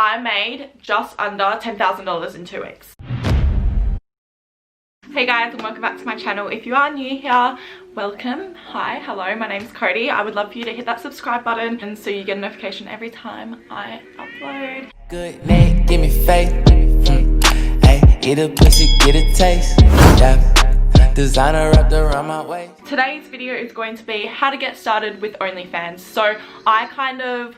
I made just under $10,000 in 2 weeks. Hey guys, and welcome back to my channel. If you are new here, welcome. Hi, hello, my name's Cody. I would love for you to hit that subscribe button and so you get a notification every time I upload. Good neck, give me faith. Hey, eat a pussy, get a taste. Yeah. Designer wrapped around my waist. Today's video is going to be how to get started with OnlyFans. So I kind of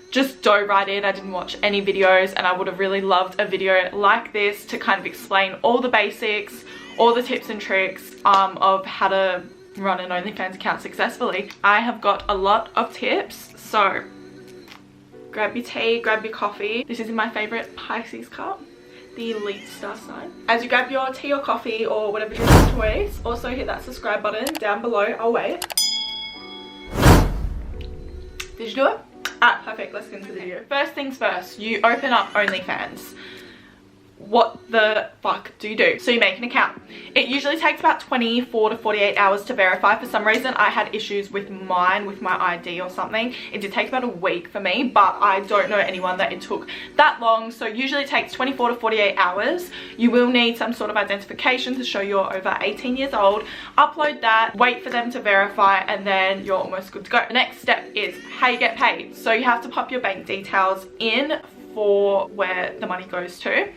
just dove right in. I didn't watch any videos, and I would have really loved a video like this to kind of explain all the basics, all the tips and tricks of how to run an OnlyFans account successfully. I have got a lot of tips, so grab your tea, grab your coffee. This is in my favorite Pisces cup, the Elite Star sign. As you grab your tea or coffee or whatever your choice, also hit that subscribe button down below. I'll wait. Did you do it? Alright, perfect. Let's get into the video. First things first, you open up OnlyFans. What the fuck do you do? So you make an account. It usually takes about 24 to 48 hours to verify. For some reason I had issues with mine, with my ID or something. It did take about a week for me, but I don't know anyone that it took that long. So usually it takes 24 to 48 hours. You will need some sort of identification to show you're over 18 years old. Upload that, wait for them to verify, and then you're almost good to go. The next step is how you get paid. So you have to pop your bank details in for where the money goes to.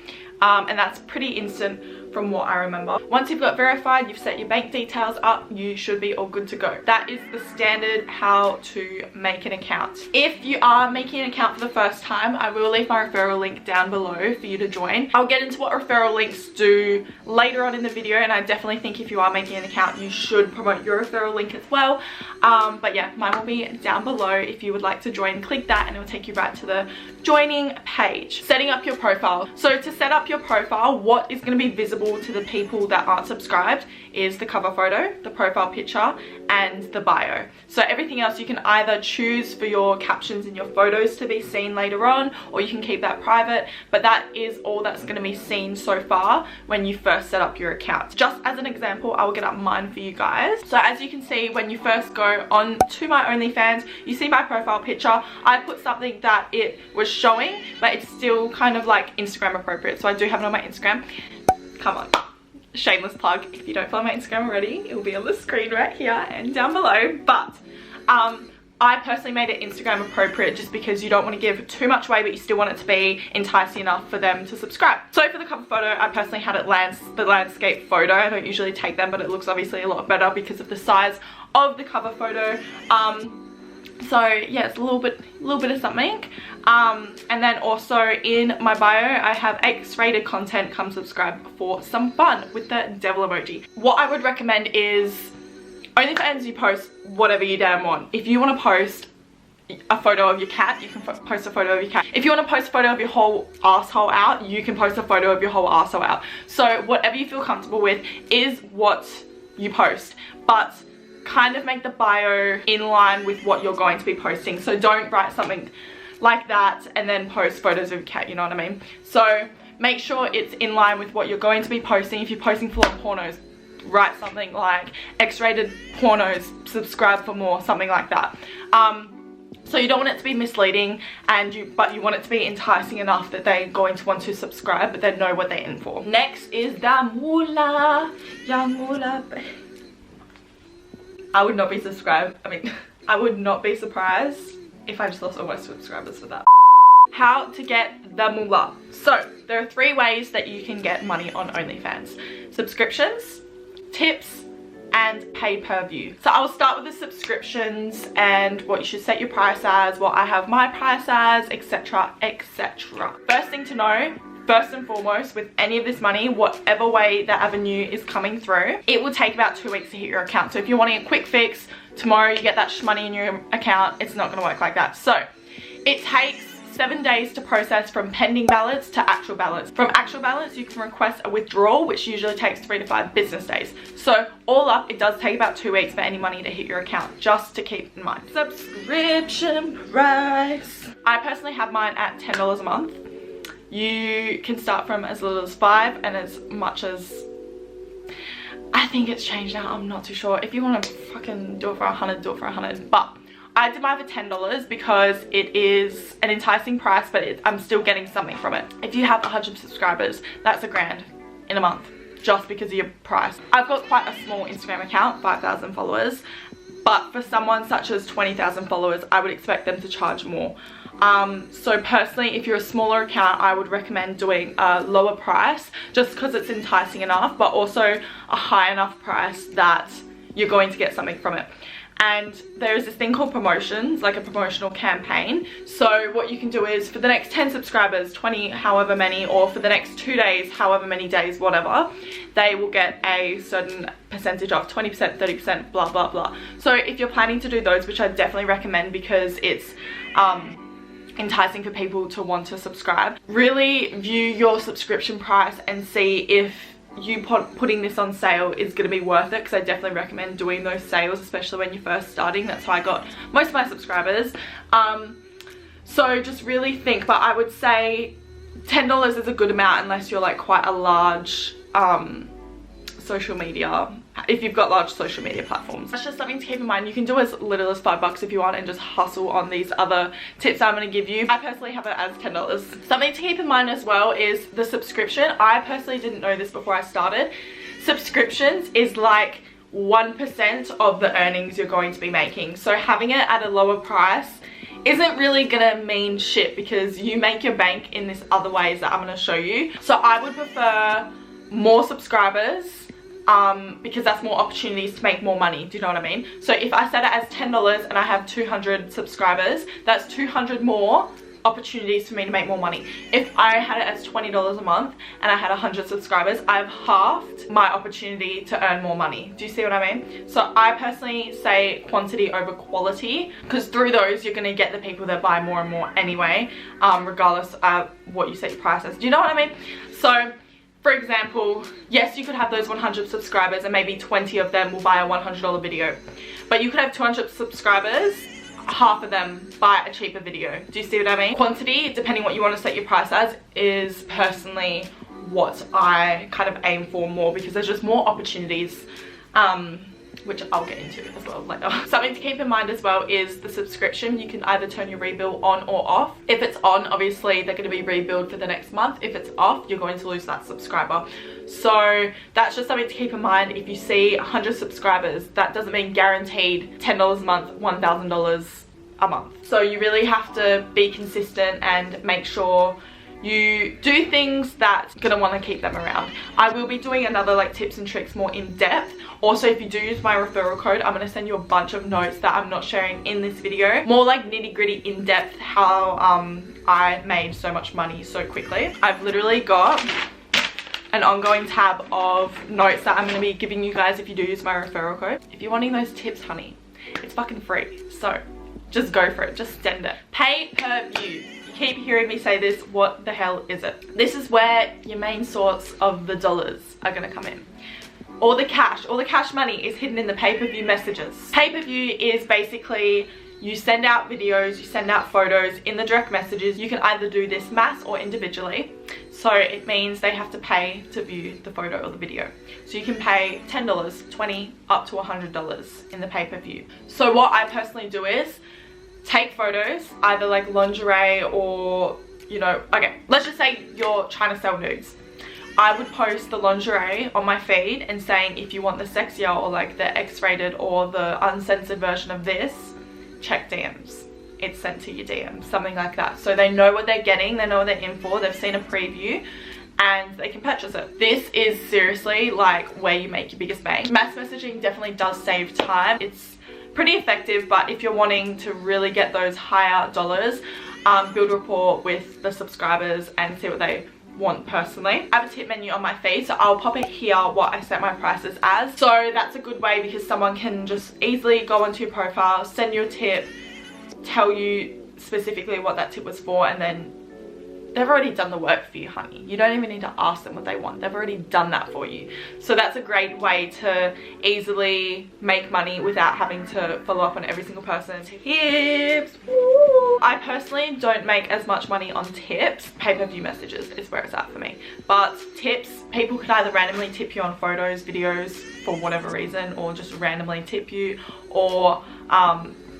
And that's pretty instant from what I remember. Once you've got verified, you've set your bank details up, you should be all good to go. That is the standard how to make an account. If you are making an account for the first time, I will leave my referral link down below for you to join. I'll get into what referral links do later on in the video, and I definitely think if you are making an account, you should promote your referral link as well. But yeah, mine will be down below. If you would like to join, click that and it will take you right to the joining page. Setting up your profile. So to set up your profile, what is going to be visible to the people that aren't subscribed is the cover photo, the profile picture, and the bio. So everything else you can either choose for your captions and your photos to be seen later on, or you can keep that private, but that is all that's going to be seen so far when you first set up your account. Just as an example, I will get up mine for you guys. So as you can see, when you first go on to my OnlyFans, you see my profile picture. I put something that it was showing, but it's still kind of like Instagram appropriate, so I do have it on my Instagram. Come on, shameless plug. If you don't follow my Instagram already, it will be on the screen right here and down below. But I personally made it Instagram appropriate just because you don't want to give too much away, but you still want it to be enticing enough for them to subscribe. So for the cover photo, I personally had it the landscape photo. I don't usually take them, but it looks obviously a lot better because of the size of the cover photo. So yeah, it's a little bit of something. And then also in my bio, I have X-rated content. Come subscribe for some fun with the devil emoji. What I would recommend is OnlyFans, you post whatever you damn want. If you want to post a photo of your cat, you can post a photo of your cat. If you want to post a photo of your whole asshole out, you can post a photo of your whole asshole out. So whatever you feel comfortable with is what you post, but kind of make the bio in line with what you're going to be posting. So don't write something like that and then post photos of your cat, you know what I mean? So make sure it's in line with what you're going to be posting. If you're posting full on pornos, write something like X-rated pornos, subscribe for more, something like that. So you don't want it to be misleading, but you want it to be enticing enough that they're going to want to subscribe, but they know what they're in for. Next is the moolah. Young moolah. I would not be subscribed. I mean, I would not be surprised if I just lost all my subscribers for that. How to get the moolah. So there are 3 ways that you can get money on OnlyFans: subscriptions, tips, and pay per view. So I'll start with the subscriptions and what you should set your price as, what I have my price as, etc, etc. First thing to know, first and foremost, with any of this money, whatever way the avenue is coming through, it will take about 2 weeks to hit your account. So if you're wanting a quick fix, tomorrow you get that money in your account, it's not going to work like that. So it takes 7 days to process from pending balance to actual balance. From actual balance, you can request a withdrawal, which usually takes 3 to 5 business days. So all up, it does take about 2 weeks for any money to hit your account, just to keep in mind. Subscription price. I personally have mine at $10 a month. You can start from as little as 5 and as much as, I think it's changed now, I'm not too sure. If you want to fucking do it for 100, do it for 100. But I did mine for $10 because it is an enticing price, but I'm still getting something from it. If you have 100 subscribers, that's $1,000 in a month just because of your price. I've got quite a small Instagram account, 5,000 followers, but for someone such as 20,000 followers, I would expect them to charge more. So personally, if you're a smaller account, I would recommend doing a lower price just because it's enticing enough, but also a high enough price that you're going to get something from it. And there's this thing called promotions, like a promotional campaign. So what you can do is for the next 10 subscribers, 20 however many, or for the next 2 days, however many days, whatever, they will get a certain percentage off, 20%, 30%, blah blah blah. So if you're planning to do those, which I definitely recommend because it's enticing for people to want to subscribe, really view your subscription price and see if you putting this on sale is going to be worth it, because I definitely recommend doing those sales, especially when you're first starting. That's how I got most of my subscribers. So just really think, but I would say $10 is a good amount unless you're like quite a large social media, if you've got large social media platforms. That's just something to keep in mind. You can do as little as $5 if you want and just hustle on these other tips I'm going to give you. I personally have it as $10. Something to keep in mind as well is the subscription. I personally didn't know this before I started. Subscriptions is like 1% of the earnings you're going to be making. So having it at a lower price isn't really gonna mean shit because you make your bank in this other ways that I'm gonna show you. So I would prefer more subscribers because that's more opportunities to make more money. Do you know what I mean? So if I set it as $10 and I have 200 subscribers, that's 200 more opportunities for me to make more money. If I had it as $20 a month and I had 100 subscribers, I've halved my opportunity to earn more money. Do you see what I mean? So I personally say quantity over quality, because through those you're going to get the people that buy more and more anyway, regardless of what you set your price as. Do you know what I mean? So for example, yes, you could have those 100 subscribers and maybe 20 of them will buy a $100 video, but you could have 200 subscribers, half of them buy a cheaper video. Do you see what I mean? Quantity, depending what you want to set your price as, is personally what I kind of aim for more, because there's just more opportunities, which I'll get into as well later. Something to keep in mind as well is the subscription. You can either turn your rebill on or off. If it's on, obviously they're going to be rebilled for the next month. If it's off, you're going to lose that subscriber. So that's just something to keep in mind. If you see 100 subscribers, that doesn't mean guaranteed $10 a month, $1,000 a month. So you really have to be consistent and make sure you do things that's gonna want to keep them around. I will be doing another like tips and tricks more in depth. Also, if you do use my referral code, I'm gonna send you a bunch of notes that I'm not sharing in this video. More like nitty gritty in depth how I made so much money so quickly. I've literally got an ongoing tab of notes that I'm gonna be giving you guys if you do use my referral code. If you're wanting those tips, honey, it's fucking free. So just go for it, just send it. Pay per view. Keep hearing me say this, what the hell is it? This is where your main source of the dollars are gonna come in. All the cash money is hidden in the pay-per-view messages. Pay-per-view is basically you send out videos, you send out photos in the direct messages. You can either do this mass or individually. So it means they have to pay to view the photo or the video. So you can pay $10, $20, up to $100 in the pay-per-view. So what I personally do is take photos, either like lingerie or, you know, okay, let's just say you're trying to sell nudes. I would post the lingerie on my feed and saying, if you want the sexier or like the X-rated or the uncensored version of this, check DMs. It's sent to your DMs, something like that. So they know what they're getting, they know what they're in for, they've seen a preview and they can purchase it. This is seriously like where you make your biggest bang. Mass messaging definitely does save time. It's pretty effective, but if you're wanting to really get those higher dollars, build rapport with the subscribers and see what they want personally. I have a tip menu on my feed, so I'll pop it here what I set my prices as. So that's a good way because someone can just easily go onto your profile, send you a tip, tell you specifically what that tip was for, and then they've already done the work for you, honey. You don't even need to ask them what they want. They've already done that for you. So that's a great way to easily make money without having to follow up on every single person. Tips. Woo. I personally don't make as much money on tips. Pay-per-view messages is where it's at for me. But tips, people could either randomly tip you on photos, videos, for whatever reason, or just randomly tip you, or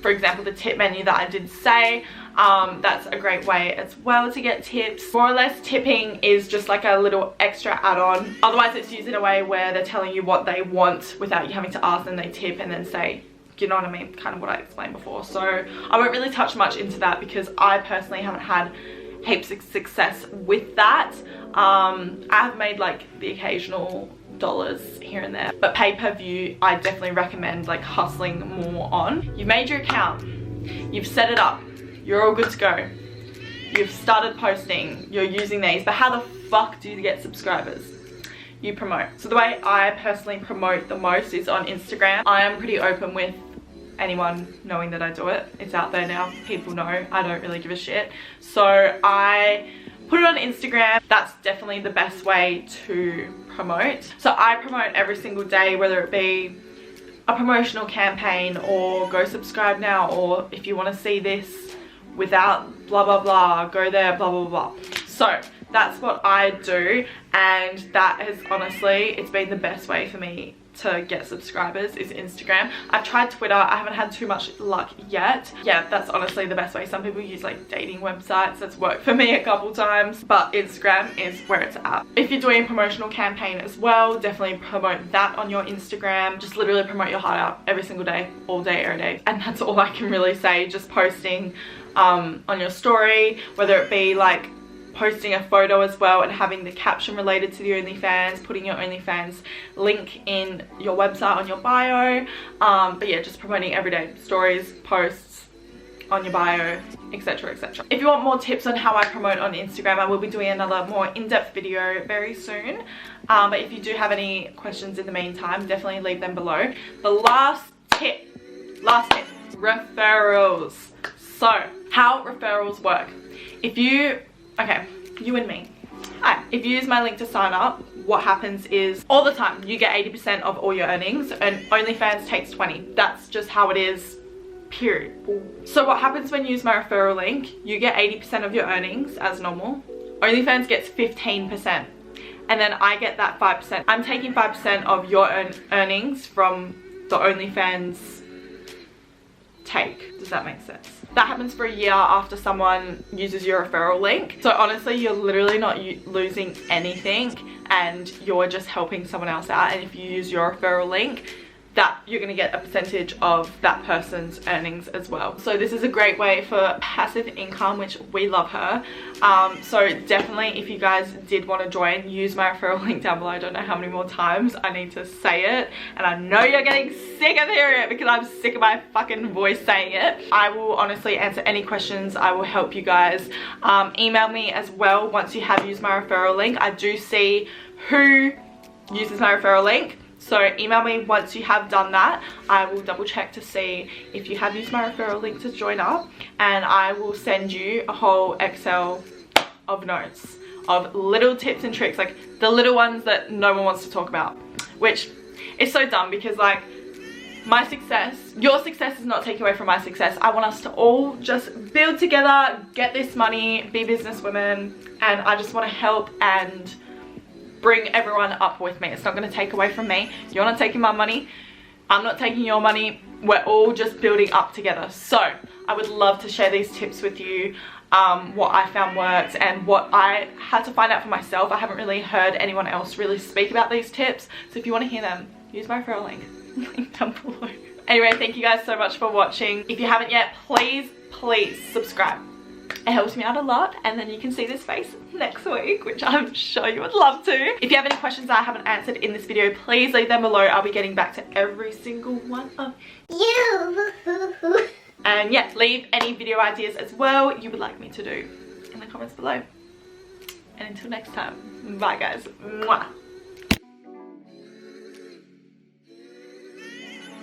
for example, the tip menu that I did say. That's a great way as well to get tips. More or less, tipping is just like a little extra add-on. Otherwise, it's used in a way where they're telling you what they want without you having to ask them. They tip and then say, you know what I mean, kind of what I explained before. So I won't really touch much into that because I personally haven't had heaps of success with that. I have made like the occasional dollars here and there, but pay-per-view I definitely recommend like hustling more on. You've made your account, you've set it up, you're all good to go, you've started posting, you're using these, but how the fuck do you get subscribers? You promote. So the way I personally promote the most is on Instagram. I am pretty open with anyone knowing that I do it. It's out there now, people know, I don't really give a shit. So I put it on Instagram. That's definitely the best way to promote. So I promote every single day, whether it be a promotional campaign or go subscribe now, or if you want to see this without blah blah blah, go there, blah blah blah. So that's what I do, and that has honestly, it's been the best way for me to get subscribers is Instagram. I've tried Twitter, I haven't had too much luck yet. Yeah, that's honestly the best way. Some people use like dating websites, that's worked for me a couple times, but Instagram is where it's at. If you're doing a promotional campaign as well, definitely promote that on your Instagram. Just literally promote your heart out every single day, all day, every day. And that's all I can really say. Just posting on your story, whether it be like posting a photo as well and having the caption related to the OnlyFans, putting your OnlyFans link in your website on your bio. But yeah, just promoting everyday stories, posts on your bio, etc, etc. If you want more tips on how I promote on Instagram, I will be doing another more in-depth video very soon. But if you do have any questions in the meantime, definitely leave them below. The last tip, referrals. So how referrals work. If you, okay, you and me. Hi. If you use my link to sign up, what happens is all the time you get 80% of all your earnings, and OnlyFans takes 20. That's just how it is, period. So what happens when you use my referral link, you get 80% of your earnings as normal. OnlyFans gets 15%, and then I get that 5%. I'm taking 5% of your earnings from the OnlyFans take. Does that make sense? That happens for a year after someone uses your referral link. So honestly, you're literally not losing anything, and you're just helping someone else out. And if you use your referral link, that you're going to get a percentage of that person's earnings as well. So this is a great way for passive income, which we love her. So definitely, if you guys did want to join, use my referral link down below. I don't know how many more times I need to say it, and I know you're getting sick of hearing it because I'm sick of my fucking voice saying it. I will honestly answer any questions. I will help you guys. Email me as well once you have used my referral link. I do see who uses my referral link. So email me once you have done that. I will double check to see if you have used my referral link to join up, and I will send you a whole Excel of notes of little tips and tricks, like the little ones that no one wants to talk about, which is so dumb because like my success, your success is not taken away from my success. I want us to all just build together, get this money, be businesswomen, and I just want to help and bring everyone up with me. It's not going to take away from me. You're not taking my money, I'm not taking your money. We're all just building up together. So I would love to share these tips with you, what I found worked and what I had to find out for myself. I haven't really heard anyone else really speak about these tips, so if you want to hear them, use my referral link down below. Anyway, thank you guys so much for watching. If you haven't yet, please subscribe. It helps me out a lot, and then you can see this face next week, which I'm sure you would love to. If you have any questions that I haven't answered in this video, please leave them below. I'll be getting back to every single one of you. And yeah, leave any video ideas as well you would like me to do in the comments below. And until next time, bye guys. Mwah.